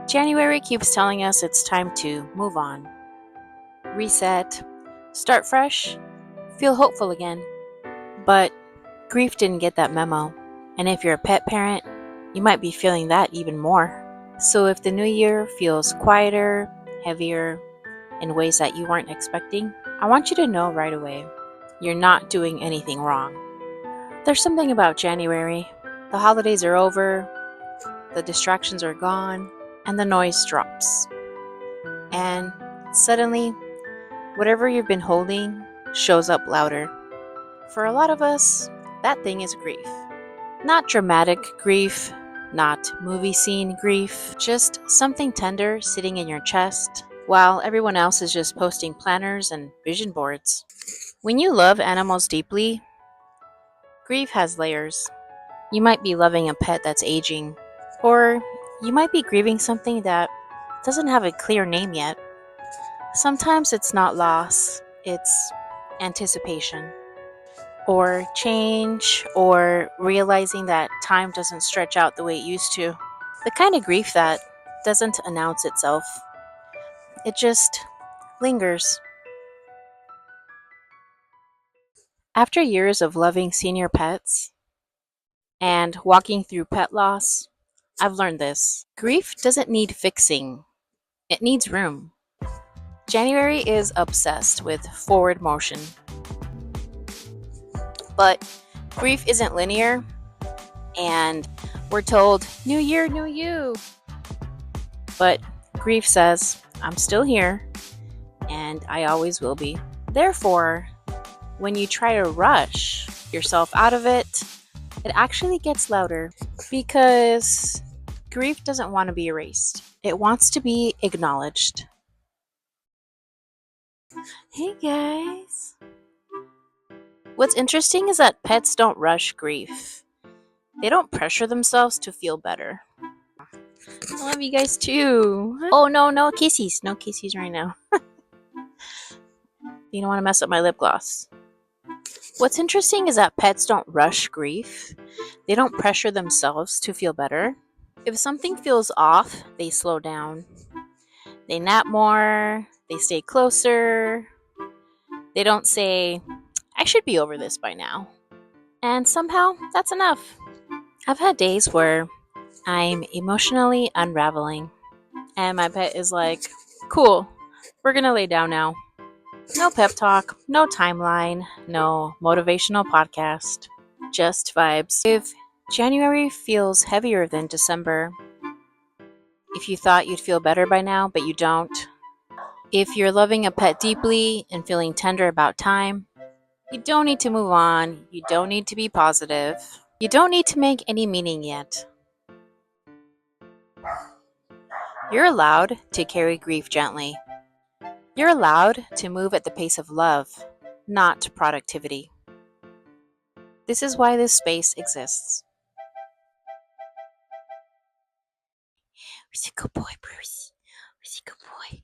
January keeps telling us it's time to move on, reset, start fresh, feel hopeful again. But grief didn't get that memo. And if you're a pet parent, you might be feeling that even more. So if the new year feels quieter, heavier, in ways that you weren't expecting, I want you to know right away you're not doing anything wrong. There's something about January. The holidays are over, the distractions are gone, and the noise drops. And suddenly, whatever you've been holding shows up louder. For a lot of us, that thing is grief. Not dramatic grief, not movie scene grief, just something tender sitting in your chest while everyone else is just posting planners and vision boards. When you love animals deeply, grief has layers. You might be loving a pet that's aging, or you might be grieving something that doesn't have a clear name yet. Sometimes it's not loss, it's anticipation, or change, or realizing that time doesn't stretch out the way it used to. The kind of grief that doesn't announce itself, it just lingers. After years of loving senior pets and walking through pet loss, I've learned this. Grief doesn't need fixing, it needs room. January is obsessed with forward motion, but grief isn't linear, and we're told, New Year, new you. But grief says, I'm still here, and I always will be. Therefore, when you try to rush yourself out of it, it actually gets louder because grief doesn't want to be erased. It wants to be acknowledged. Hey guys. What's interesting is that pets don't rush grief. They don't pressure themselves to feel better. I love you guys too. Oh no, no kissies. No kissies right now. You don't want to mess up my lip gloss. What's interesting is that pets don't rush grief. They don't pressure themselves to feel better. If something feels off, they slow down. They nap more. They stay closer. They don't say, I should be over this by now. And somehow, that's enough. I've had days where I'm emotionally unraveling, and my pet is like, cool, we're gonna lay down now. No pep talk, no timeline, no motivational podcast, just vibes. If January feels heavier than December, if you thought you'd feel better by now, but you don't, if you're loving a pet deeply and feeling tender about time, you don't need to move on. You don't need to be positive. You don't need to make any meaning yet. You're allowed to carry grief gently. You're allowed to move at the pace of love, not productivity. This is why this space exists. Where's a good boy, Bruce? Where's a good boy?